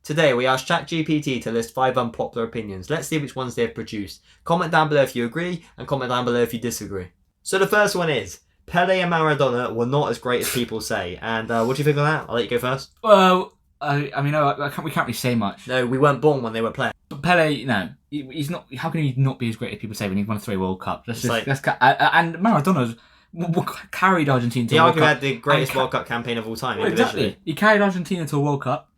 Today we asked ChatGPT to list 5 unpopular opinions. Let's see which ones they've produced. Comment down below if you agree, and comment down below if you disagree. So the first one is, Pele and Maradona were not as great as people say. And what do you think of that? I'll let you go first. Well, we can't really say much. No, we weren't born when they were playing. But Pele, no, he's not. How can he not be as great as people say when he's won 3 World Cups? And Maradona's carried Argentina to He a World arguably Cup. had the greatest World Cup campaign of all time. Well, exactly. He carried Argentina to a World Cup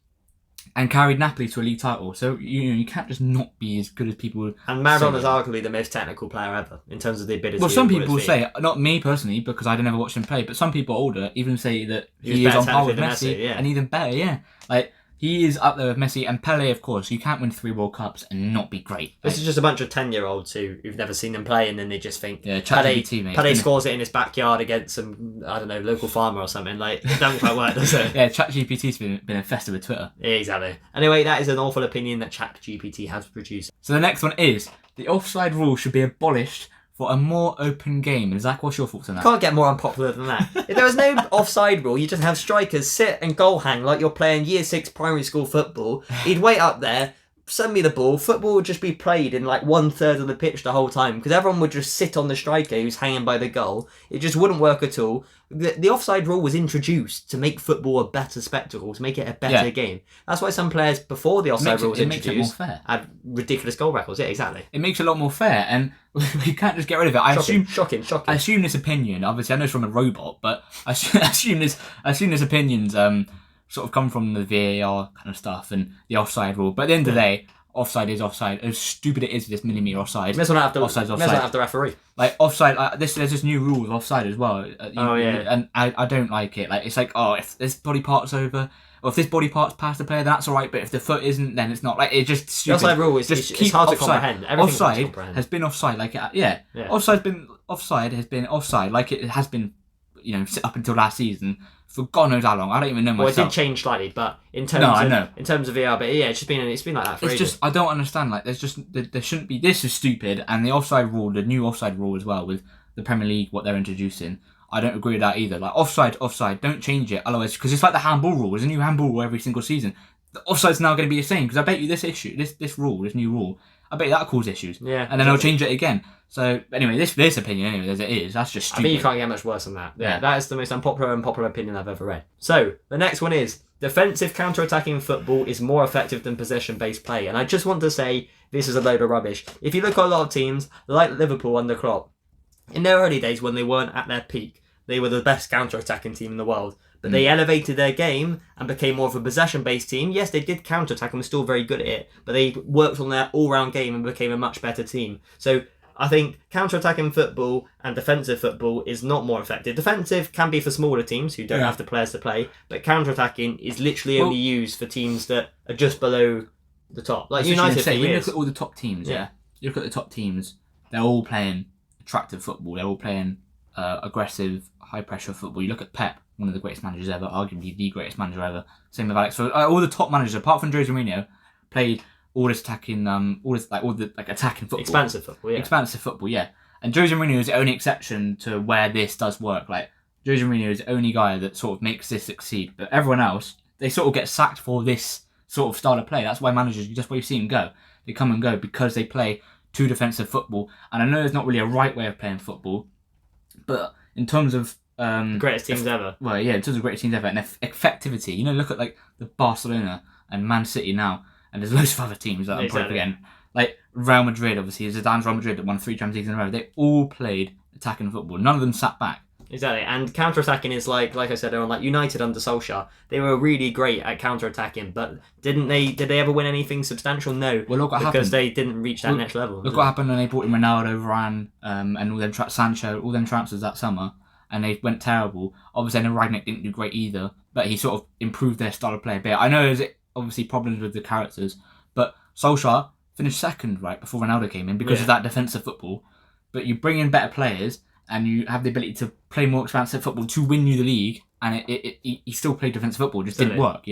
and carried Napoli to a league title. So you can't just not be as good as people. And Maradona's arguably the most technical player ever in terms of the ability. Well, some people say, not me personally, because I never watched him play, but some people older even say that he is on par with Messi, and even better. Yeah, like. He is up there with Messi and Pele, of course. You can't win 3 World Cups and not be great. This is just a bunch of 10-year-olds who've never seen him play, and then they just think, ChatGPT, mate. Pele scores it in his backyard against some, I don't know, local farmer or something. Like, it doesn't quite work, does it? Yeah, ChatGPT's been infested with Twitter. Exactly. Anyway, that is an awful opinion that ChatGPT has produced. So the next one is, the offside rule should be abolished for a more open game. And Zach, what's your thoughts on that? Can't get more unpopular than that. If there was no offside rule, you just have strikers sit and goal hang like you're playing Year 6 primary school football. He'd wait up there, send me the ball. Football would just be played in like 1/3 of the pitch the whole time because everyone would just sit on the striker who's hanging by the goal. It just wouldn't work at all. The offside rule was introduced to make football a better spectacle, to make it a better game. That's why some players before the offside rule was introduced had ridiculous goal records. Yeah, exactly. It makes it a lot more fair, and we can't just get rid of it. Shocking. I assume this opinion, obviously I know it's from a robot, but I assume this opinion's sort of come from the VAR kind of stuff and the offside rule. But at the end of the day, offside is offside. As stupid it is with this millimetre offside. Offside's offside. Have the referee. Like offside, there's this new rule of offside as well. And I don't like it. Like it's like, oh, if this body part's over, or if this body part's past the player, that's all right. But if the foot isn't, then it's not. Like it's just stupid. The offside rule is just it's hard to comprehend. Offside has been offside. Like Offside has been offside. Like it has been, up until last season. For God knows how long, I don't even know myself. Well, it did change slightly, but in terms of VR, but yeah, it's been like that for ages. Just I don't understand. Like, there shouldn't be. This is stupid, and the offside rule, the new offside rule as well, with the Premier League, what they're introducing, I don't agree with that either. Like offside, don't change it. Otherwise, because it's like the handball rule. There's a new handball rule every single season. The offside's now going to be the same because I bet you this new rule, I bet you that'll cause issues. Yeah, and then they'll change it again. So anyway, this opinion anyway as it is, that's just stupid. I mean, you can't get much worse than that. Yeah, that is the most unpopular opinion I've ever read. So the next one is defensive counter-attacking football is more effective than possession-based play. And I just want to say this is a load of rubbish. If you look at a lot of teams like Liverpool under Klopp, in their early days when they weren't at their peak, they were the best counter-attacking team in the world. But they elevated their game and became more of a possession-based team. Yes, they did counter-attack and were still very good at it, but they worked on their all-round game and became a much better team. So I think counter-attacking football and defensive football is not more effective. Defensive can be for smaller teams who don't have the players to play, but counter-attacking is literally only used for teams that are just below the top. Like United for years. When you look at all the top teams, you look at the top teams, they're all playing attractive football. They're all playing aggressive, high-pressure football. You look at Pep, one of the greatest managers ever, arguably the greatest manager ever. Same with Alex. So all the top managers, apart from Jose Mourinho, played all this attacking, attacking football. Expansive football, yeah. And Jose Mourinho is the only exception to where this does work. Like Jose Mourinho is the only guy that sort of makes this succeed. But everyone else, they sort of get sacked for this sort of style of play. That's why managers, just where you see them go, they come and go because they play too defensive football. And I know there's not really a right way of playing football, but in terms of greatest teams ever. Well, yeah, in terms of greatest teams ever and effectivity. Look at like the Barcelona and Man City now, and there's loads of other teams that I'm probably forgetting. Like Real Madrid, obviously, Zidane's Real Madrid that won 3 Champions Leagues in a row. They all played attacking football. None of them sat back. Exactly, and counter-attacking is like I said, like United under Solskjaer. They were really great at counter-attacking, but did they ever win anything substantial? No, well, look what happened. Because they didn't reach that next level. Look what happened when they brought in Ronaldo, Varane, and all them Sancho, all them transfers that summer, and they went terrible. Obviously, Ragnick didn't do great either, but he sort of improved their style of play a bit. I know there's obviously problems with the characters, but Solskjaer finished second right before Ronaldo came in because of that defensive football. But you bring in better players and you have the ability to play more expansive football to win you the league, and he still played defensive football, just didn't work,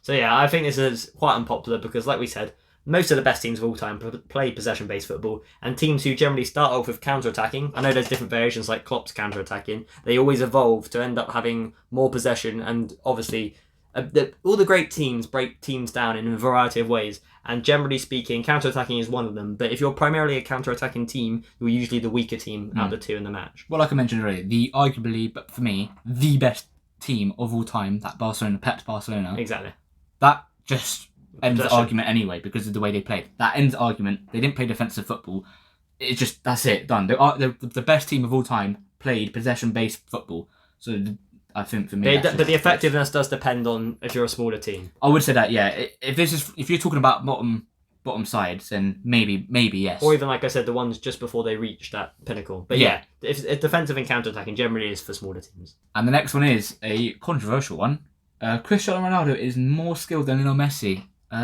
So yeah, I think this is quite unpopular because, like we said, most of the best teams of all time play possession-based football, and teams who generally start off with counter-attacking, I know there's different variations like Klopp's counter-attacking, they always evolve to end up having more possession, and obviously All the great teams break teams down in a variety of ways, and generally speaking, counter-attacking is one of them. But if you're primarily a counter-attacking team, you're usually the weaker team out of the two in the match. Well, like I mentioned earlier, arguably, but for me, the best team of all time, that Pep's Barcelona. Exactly. That just ends the argument anyway because of the way they played. That ends the argument. They didn't play defensive football. It's just, that's it, done. The best team of all time played possession-based football. So I think for me, but the effectiveness does depend on if you're a smaller team. I would say that, yeah. If you're talking about bottom sides, then maybe yes. Or even, like I said, the ones just before they reach that pinnacle. But yeah, if defensive and counter-attacking generally is for smaller teams. And the next one is a controversial one. Cristiano Ronaldo is more skilled than Lionel Messi.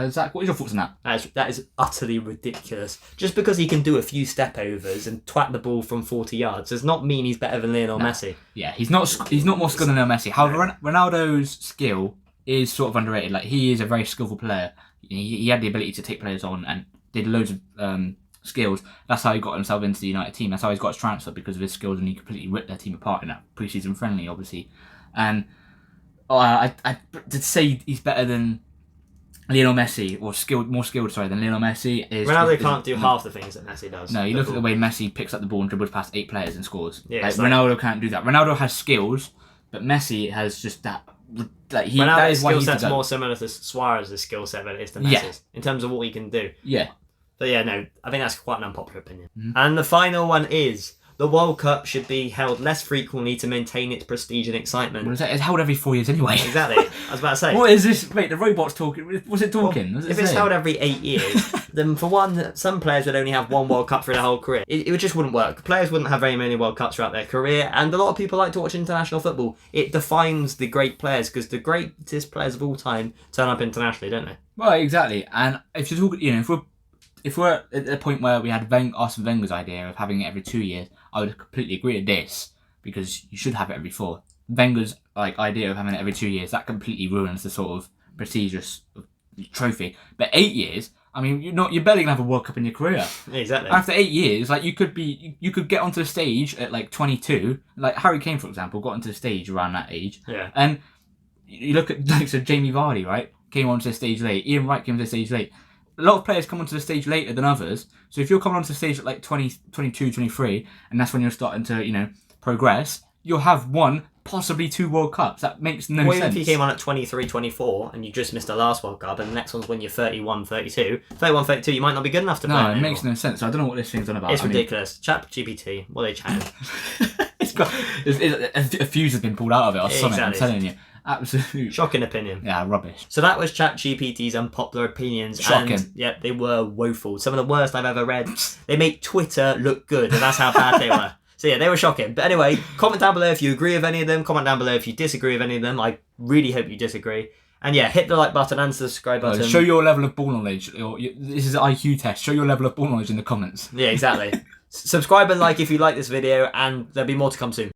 Zach, what is your thoughts on that? That is utterly ridiculous. Just because he can do a few step overs and twat the ball from 40 yards does not mean he's better than Lionel Messi. Yeah, he's not more skilled than Lionel Messi. However, Ronaldo's skill is sort of underrated. Like, he is a very skillful player. He had the ability to take players on and did loads of skills. That's how he got himself into the United team. That's how he's got his transfer, because of his skills, and he completely ripped their team apart in that pre-season friendly, obviously. And I to say he's better than Lionel Messi, or more skilled than Lionel Messi is... Ronaldo can't do half the things that Messi does. No, you look at the way Messi picks up the ball and dribbles past 8 players and scores. Yeah, like, Ronaldo can't do that. Ronaldo has skills, but Messi has just that... Ronaldo's skill set's more similar to Suarez's skill set than it is to Messi's, in terms of what he can do. Yeah. But yeah, no, I think that's quite an unpopular opinion. Mm-hmm. And the final one is... The World Cup should be held less frequently to maintain its prestige and excitement. Well, it's held every 4 years anyway. Exactly. I was about to say. What is this? Wait, the robot's talking. Was it talking? Well, if it's held every 8 years, then for one, some players would only have one World Cup for their whole career. It just wouldn't work. Players wouldn't have very many World Cups throughout their career, and a lot of people like to watch international football. It defines the great players, because the greatest players of all time turn up internationally, don't they? Well, exactly. And if you're talking, if we're at the point where we had Arsene Wenger's idea of having it every 2 years, I would completely agree with this, because you should have it every 4. Wenger's idea of having it every 2 years, that completely ruins the sort of prestigious trophy. But 8 years, I mean, you're barely gonna have a World Cup in your career. Exactly. After 8 years, you could get onto the stage at 22. Like Harry Kane, for example, got onto the stage around that age. Yeah. And you look at Jamie Vardy, right? Came onto the stage late. Ian Wright came onto the stage late. A lot of players come onto the stage later than others. So if you're coming onto the stage at 20, 22, 23, and that's when you're starting to, progress, you'll have 1, possibly 2 World Cups. That makes no sense. Even if you came on at 23, 24, and you just missed the last World Cup, and the next one's when you're 31, 32. 31, 32, you might not be good enough to play. No, it makes no sense. So I don't know what this thing's on about. It's ridiculous. Chat GPT, what are they chatting? A fuse has been pulled out of it or something, exactly. I'm telling you. Absolute shocking opinion. Yeah, rubbish. So that was ChatGPT's unpopular opinions. Shocking. And, yep, they were woeful. Some of the worst I've ever read. They make Twitter look good, and that's how bad they were. So yeah, they were shocking. But anyway, comment down below if you agree with any of them. Comment down below if you disagree with any of them. I really hope you disagree. And yeah, hit the like button and subscribe button. Show your level of ball knowledge. This is an IQ test. Show your level of ball knowledge in the comments. Yeah, exactly. Subscribe and like if you like this video, and there'll be more to come soon.